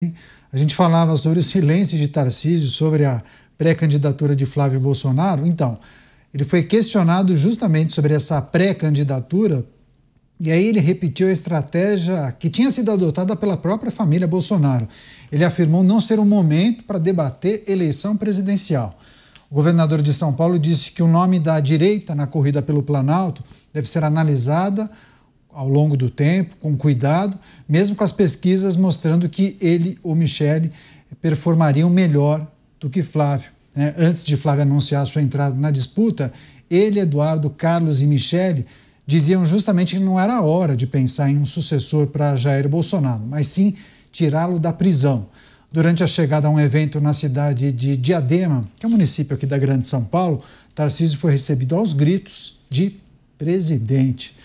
A gente falava sobre o silêncio de Tarcísio sobre a pré-candidatura de Flávio Bolsonaro. Então, ele foi questionado justamente sobre essa pré-candidatura e aí ele repetiu a estratégia que tinha sido adotada pela própria família Bolsonaro. Ele afirmou não ser um momento para debater eleição presidencial. O governador de São Paulo disse que o nome da direita na corrida pelo Planalto deve ser analisada ao longo do tempo, com cuidado, mesmo com as pesquisas mostrando que ele ou Michele performariam melhor do que Flávio. Antes de Flávio anunciar sua entrada na disputa, ele, Eduardo, Carlos e Michele diziam justamente que não era hora de pensar em um sucessor para Jair Bolsonaro, mas sim tirá-lo da prisão. Durante a chegada a um evento na cidade de Diadema, que é um município aqui da Grande São Paulo, Tarcísio foi recebido aos gritos de presidente.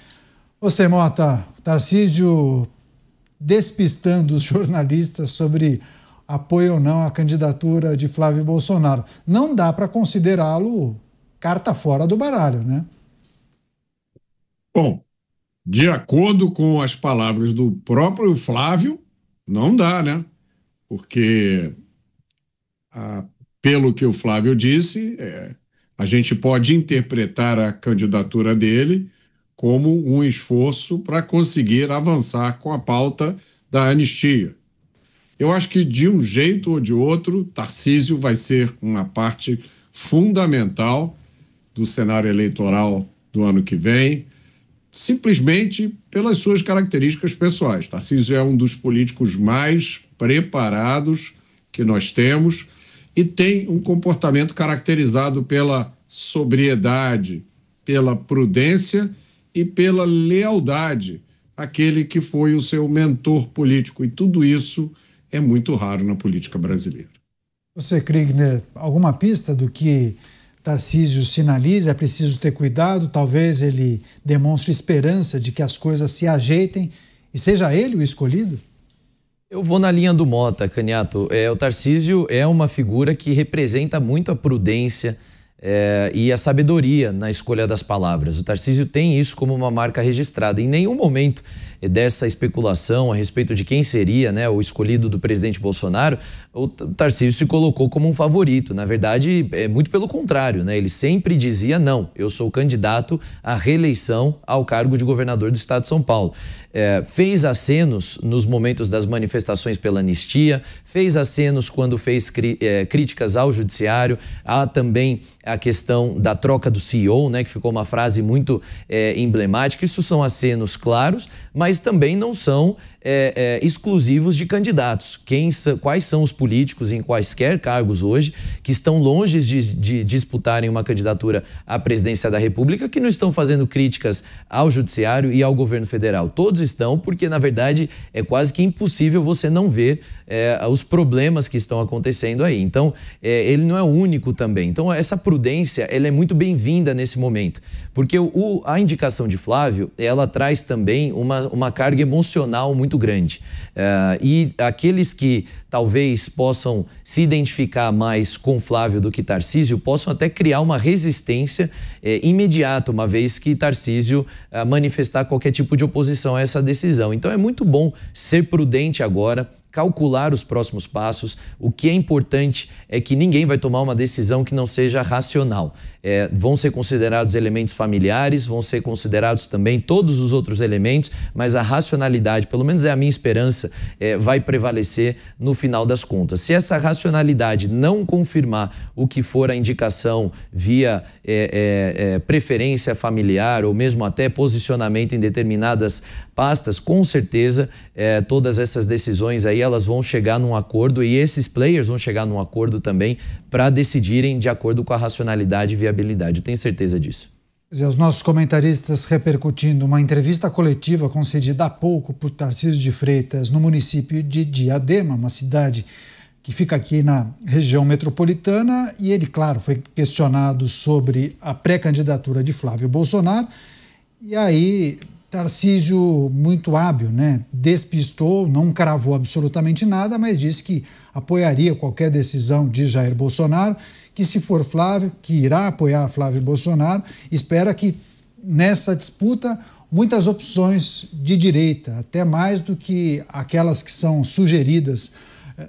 Você, Mota, Tarcísio despistando os jornalistas sobre apoio ou não à candidatura de Flávio Bolsonaro. Não dá para considerá-lo carta fora do baralho, né? Bom, de acordo com as palavras do próprio Flávio, não dá, né? Porque, pelo que o Flávio disse, a gente pode interpretar a candidatura dele como um esforço para conseguir avançar com a pauta da anistia. Eu acho que, de um jeito ou de outro, Tarcísio vai ser uma parte fundamental do cenário eleitoral do ano que vem, simplesmente pelas suas características pessoais. Tarcísio é um dos políticos mais preparados que nós temos e tem um comportamento caracterizado pela sobriedade, pela prudência e pela lealdade àquele que foi o seu mentor político. E tudo isso é muito raro na política brasileira. Você, Kriegner, alguma pista do que Tarcísio sinaliza? É preciso ter cuidado, talvez ele demonstre esperança de que as coisas se ajeitem e seja ele o escolhido? Eu vou na linha do Mota, Caniato. O Tarcísio é uma figura que representa muito a prudência e a sabedoria na escolha das palavras. O Tarcísio tem isso como uma marca registrada. Em nenhum momento dessa especulação a respeito de quem seria, né, o escolhido do presidente Bolsonaro, o Tarcísio se colocou como um favorito. Na verdade, é muito pelo contrário, né? Ele sempre dizia, não, eu sou candidato à reeleição ao cargo de governador do estado de São Paulo. Fez acenos nos momentos das manifestações pela anistia, fez acenos quando fez críticas ao judiciário, há também a questão da troca do CEO, né, que ficou uma frase muito emblemática. Isso são acenos claros, mas também não são exclusivos de candidatos. Quais são os políticos em quaisquer cargos hoje que estão longe de disputarem uma candidatura à presidência da República, que não estão fazendo críticas ao judiciário e ao governo federal? Todos estão, porque na verdade é quase que impossível você não ver os problemas que estão acontecendo aí. Então, ele não é o único também. Então, essa prudência, ela é muito bem-vinda nesse momento, porque a indicação de Flávio, ela traz também uma carga emocional muito grande. E aqueles que talvez possam se identificar mais com Flávio do que Tarcísio, possam até criar uma resistência imediata, uma vez que Tarcísio manifestar qualquer tipo de oposição a essa decisão. Então é muito bom ser prudente agora, calcular os próximos passos. O que é importante é que ninguém vai tomar uma decisão que não seja racional. Vão ser considerados elementos familiares, vão ser considerados também todos os outros elementos, mas a racionalidade, pelo menos é a minha esperança, vai prevalecer no final das contas. Se essa racionalidade não confirmar o que for a indicação via preferência familiar ou mesmo até posicionamento em determinadas pastas, com certeza todas essas decisões aí elas vão chegar num acordo e esses players vão chegar num acordo também para decidirem de acordo com a racionalidade e viabilidade. Eu tenho certeza disso. Os nossos comentaristas repercutindo uma entrevista coletiva concedida há pouco por Tarcísio de Freitas no município de Diadema, uma cidade que fica aqui na região metropolitana, e ele, claro, foi questionado sobre a pré-candidatura de Flávio Bolsonaro, e aí Tarcísio, muito hábil, né, despistou, não cravou absolutamente nada, mas disse que apoiaria qualquer decisão de Jair Bolsonaro, que se for Flávio, que irá apoiar Flávio Bolsonaro, espera que nessa disputa muitas opções de direita, até mais do que aquelas que são sugeridas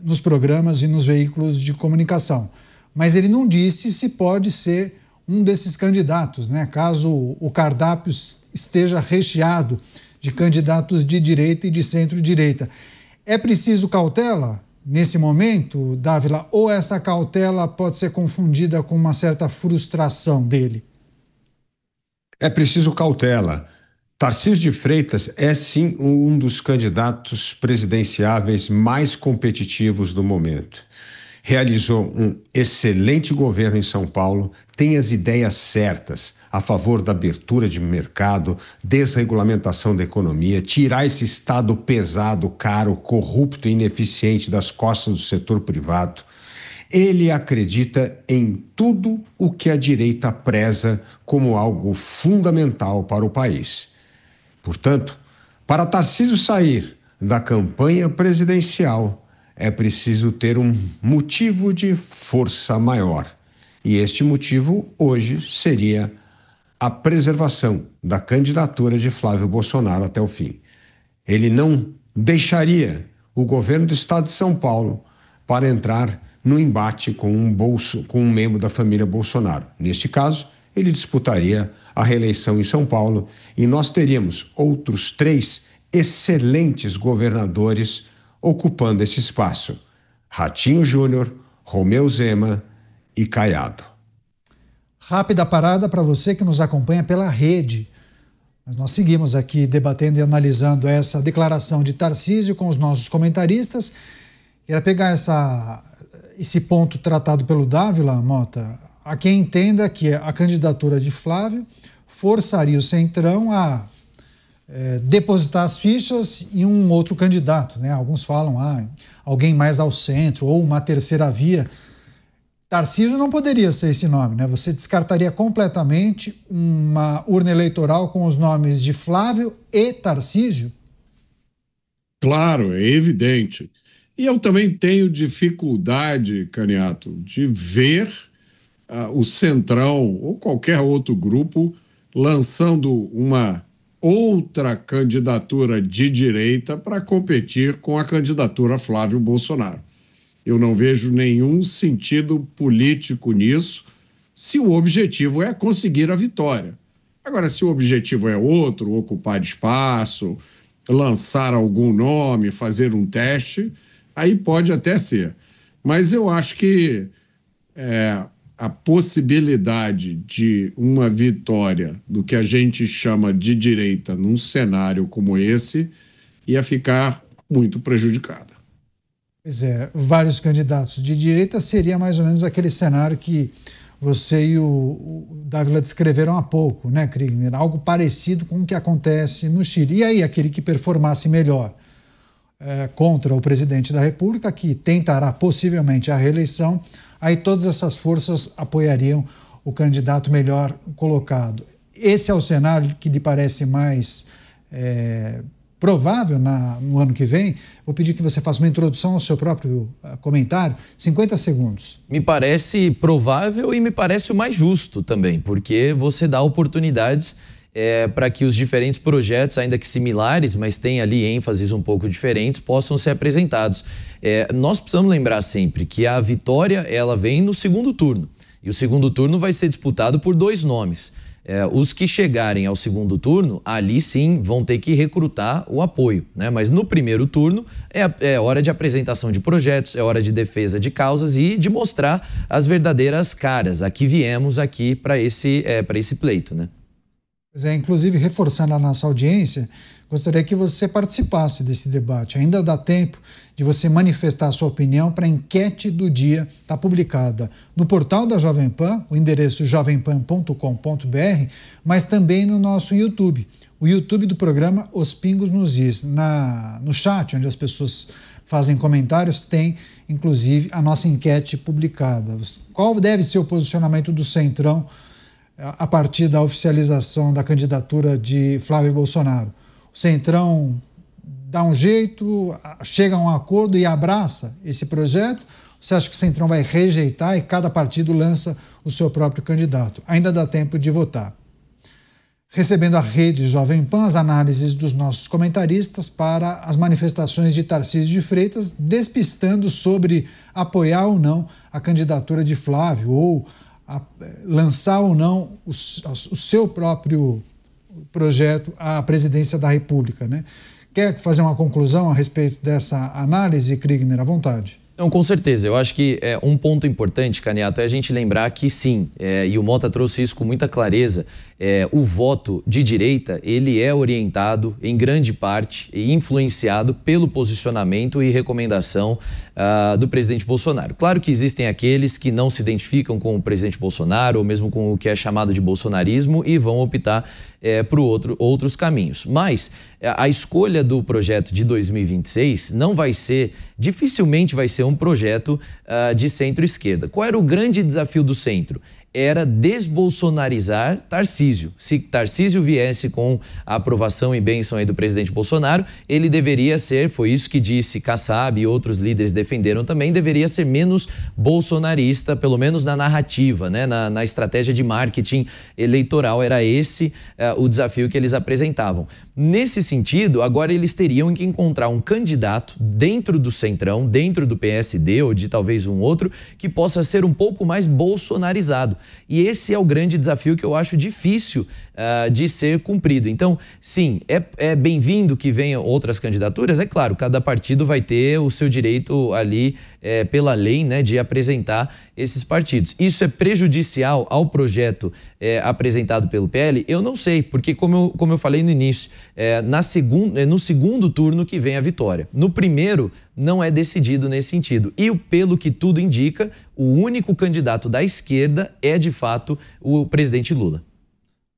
nos programas e nos veículos de comunicação. Mas ele não disse se pode ser um desses candidatos, né? Caso o cardápio esteja recheado de candidatos de direita e de centro-direita. É preciso cautela nesse momento, Dávila, ou essa cautela pode ser confundida com uma certa frustração dele? É preciso cautela. Tarcísio de Freitas é sim um dos candidatos presidenciáveis mais competitivos do momento. Realizou um excelente governo em São Paulo, tem as ideias certas a favor da abertura de mercado, desregulamentação da economia, tirar esse Estado pesado, caro, corrupto e ineficiente das costas do setor privado. Ele acredita em tudo o que a direita preza como algo fundamental para o país. Portanto, para Tarcísio sair da campanha presidencial, é preciso ter um motivo de força maior. E este motivo, hoje, seria a preservação da candidatura de Flávio Bolsonaro até o fim. Ele não deixaria o governo do estado de São Paulo para entrar no embate com um membro da família Bolsonaro. Neste caso, ele disputaria a reeleição em São Paulo e nós teríamos outros 3 excelentes governadores ocupando esse espaço: Ratinho Júnior, Romeu Zema e Caiado. Rápida parada para você que nos acompanha pela rede. Mas nós seguimos aqui debatendo e analisando essa declaração de Tarcísio com os nossos comentaristas. Queria pegar esse ponto tratado pelo Dávila, Mota. Há quem entenda que a candidatura de Flávio forçaria o Centrão a depositar as fichas em um outro candidato, né? Alguns falam alguém mais ao centro ou uma terceira via. Tarcísio não poderia ser esse nome, né? Você descartaria completamente uma urna eleitoral com os nomes de Flávio e Tarcísio? Claro, é evidente. E eu também tenho dificuldade, Caniato, de ver o Centrão ou qualquer outro grupo lançando uma outra candidatura de direita para competir com a candidatura Flávio Bolsonaro. Eu não vejo nenhum sentido político nisso, se o objetivo é conseguir a vitória. Agora, se o objetivo é outro, ocupar espaço, lançar algum nome, fazer um teste, aí pode até ser. Mas eu acho que a possibilidade de uma vitória do que a gente chama de direita num cenário como esse ia ficar muito prejudicada. Pois é, vários candidatos de direita seria mais ou menos aquele cenário que você e o Dávila descreveram há pouco, né, Kriegner? Algo parecido com o que acontece no Chile. E aí, aquele que performasse melhor contra o presidente da República, que tentará possivelmente a reeleição, aí todas essas forças apoiariam o candidato melhor colocado. Esse é o cenário que lhe parece mais provável no ano que vem? Vou pedir que você faça uma introdução ao seu próprio comentário. 50 segundos. Me parece provável e me parece o mais justo também, porque você dá oportunidades para que os diferentes projetos, ainda que similares, mas tem ali ênfases um pouco diferentes, possam ser apresentados. Nós precisamos lembrar sempre que a vitória ela vem no segundo turno, e o segundo turno vai ser disputado por 2 nomes. Os que chegarem ao segundo turno, ali sim vão ter que recrutar o apoio, né? Mas no primeiro turno é hora de apresentação de projetos, é hora de defesa de causas e de mostrar as verdadeiras caras. Aqui viemos para esse pleito, né? Pois é, inclusive reforçando a nossa audiência, gostaria que você participasse desse debate. Ainda dá tempo de você manifestar a sua opinião para a enquete do dia, está publicada no portal da Jovem Pan, o endereço jovempan.com.br, mas também no nosso YouTube, o YouTube do programa Os Pingos nos Is. No chat, onde as pessoas fazem comentários, tem inclusive a nossa enquete publicada. Qual deve ser o posicionamento do Centrão a partir da oficialização da candidatura de Flávio Bolsonaro? O Centrão dá um jeito, chega a um acordo e abraça esse projeto? Você acha que o Centrão vai rejeitar e cada partido lança o seu próprio candidato? Ainda dá tempo de votar. recebendo a rede Jovem Pan as análises dos nossos comentaristas para as manifestações de Tarcísio de Freitas, despistando sobre apoiar ou não a candidatura de Flávio ou lançar ou não o seu próprio projeto à presidência da República, né? Quer fazer uma conclusão a respeito dessa análise, Kriegner, à vontade? Não, com certeza. Eu acho que um ponto importante, Caniato, é a gente lembrar que sim, e o Mota trouxe isso com muita clareza, o voto de direita, ele é orientado em grande parte e influenciado pelo posicionamento e recomendação do presidente Bolsonaro. Claro que existem aqueles que não se identificam com o presidente Bolsonaro ou mesmo com o que é chamado de bolsonarismo e vão optar por outros caminhos. Mas a escolha do projeto de 2026 dificilmente vai ser um projeto de centro-esquerda. Qual era o grande desafio do centro? Era desbolsonarizar Tarcísio. Se Tarcísio viesse com a aprovação e bênção aí do presidente Bolsonaro, ele deveria ser, foi isso que disse Kassab e outros líderes defenderam também, deveria ser menos bolsonarista, pelo menos na narrativa, né? Na estratégia de marketing eleitoral. Era esse o desafio que eles apresentavam. Nesse sentido, agora eles teriam que encontrar um candidato dentro do Centrão, dentro do PSD ou de talvez um outro, que possa ser um pouco mais bolsonarizado. E esse é o grande desafio que eu acho difícil de ser cumprido. Então, sim, é bem-vindo que venham outras candidaturas. É claro, cada partido vai ter o seu direito ali, pela lei, né, de apresentar esses partidos. Isso é prejudicial ao projeto apresentado pelo PL? Eu não sei, porque como eu falei no início, no segundo turno que vem a vitória. No primeiro, não é decidido nesse sentido. E pelo que tudo indica, o único candidato da esquerda é, de fato, o presidente Lula.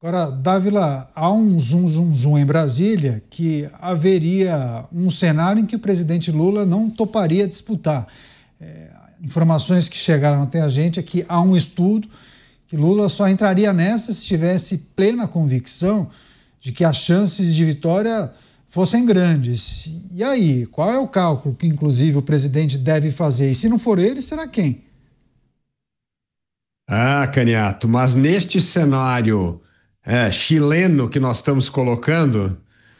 Agora, Dávila, há um zum em Brasília que haveria um cenário em que o presidente Lula não toparia disputar. Informações que chegaram até a gente é que há um estudo que Lula só entraria nessa se tivesse plena convicção de que as chances de vitória fossem grandes. E aí, qual é o cálculo que, inclusive, o presidente deve fazer? E se não for ele, será quem? Caniato, mas neste cenário chileno que nós estamos colocando,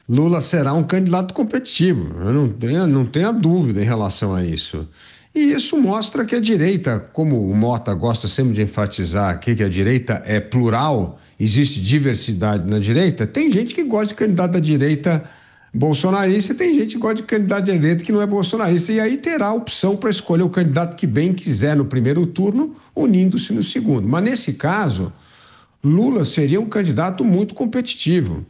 Lula será um candidato competitivo. Eu não tenho dúvida em relação a isso. E isso mostra que a direita, como o Mota gosta sempre de enfatizar aqui, que a direita é plural, existe diversidade na direita, tem gente que gosta de candidato da direita bolsonarista e tem gente que gosta de candidato de direita que não é bolsonarista. E aí terá a opção para escolher o candidato que bem quiser no primeiro turno, unindo-se no segundo. Mas nesse caso, Lula seria um candidato muito competitivo.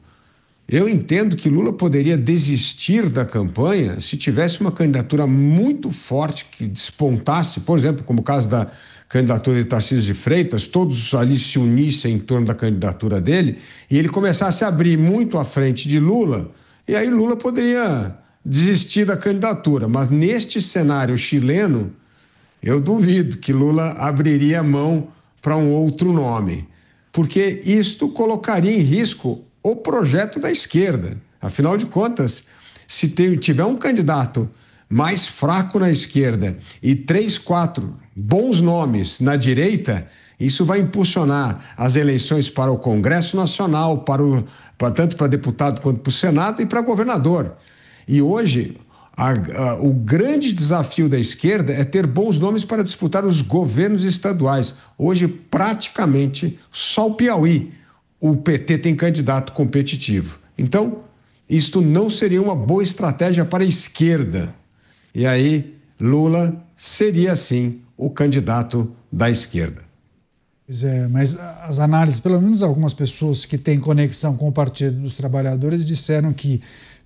Eu entendo que Lula poderia desistir da campanha se tivesse uma candidatura muito forte que despontasse, por exemplo, como o caso da candidatura de Tarcísio de Freitas, todos ali se unissem em torno da candidatura dele e ele começasse a abrir muito à frente de Lula, e aí Lula poderia desistir da candidatura. Mas neste cenário chileno, eu duvido que Lula abriria mão para um outro nome, porque isto colocaria em risco o projeto da esquerda. Afinal de contas, se tiver um candidato mais fraco na esquerda e 3, 4 bons nomes na direita, isso vai impulsionar as eleições para o Congresso Nacional, tanto para deputado quanto para o Senado e para governador. E hoje, o grande desafio da esquerda é ter bons nomes para disputar os governos estaduais. Hoje, praticamente, só o Piauí, o PT tem candidato competitivo. Então, isto não seria uma boa estratégia para a esquerda. E aí, Lula seria, sim, o candidato da esquerda. Pois é, mas as análises, pelo menos algumas pessoas que têm conexão com o Partido dos Trabalhadores, disseram que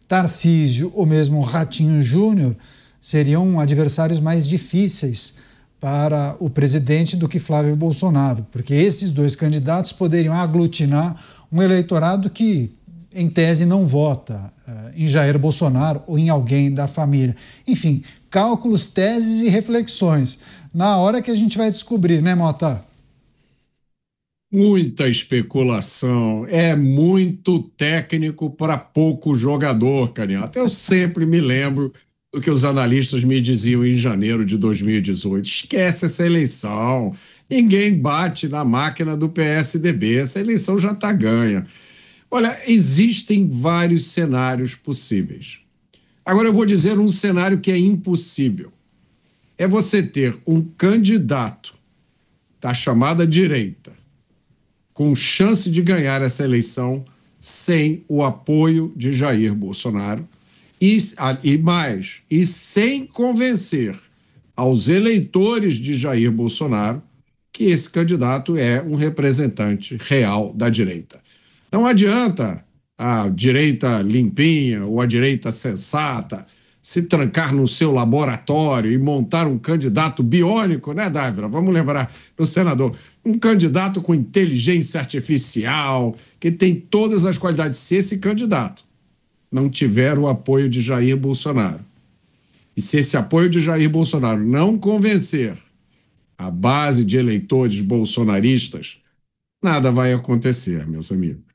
Tarcísio ou mesmo Ratinho Júnior seriam adversários mais difíceis para o presidente do que Flávio Bolsonaro, porque esses dois candidatos poderiam aglutinar um eleitorado que, em tese, não vota em Jair Bolsonaro ou em alguém da família. Enfim, cálculos, teses e reflexões. Na hora que a gente vai descobrir, né, Mota? Muita especulação, é muito técnico para pouco jogador, Caniato. Eu sempre me lembro do que os analistas me diziam em janeiro de 2018. Esquece essa eleição, ninguém bate na máquina do PSDB, essa eleição já está ganha. Olha, existem vários cenários possíveis. Agora eu vou dizer um cenário que é impossível. É você ter um candidato da chamada direita com chance de ganhar essa eleição sem o apoio de Jair Bolsonaro e sem convencer aos eleitores de Jair Bolsonaro que esse candidato é um representante real da direita. Não adianta a direita limpinha ou a direita sensata se trancar no seu laboratório e montar um candidato biônico, né, Dávila? Vamos lembrar do senador. Um candidato com inteligência artificial, que tem todas as qualidades. Se esse candidato não tiver o apoio de Jair Bolsonaro, e se esse apoio de Jair Bolsonaro não convencer a base de eleitores bolsonaristas, nada vai acontecer, meus amigos.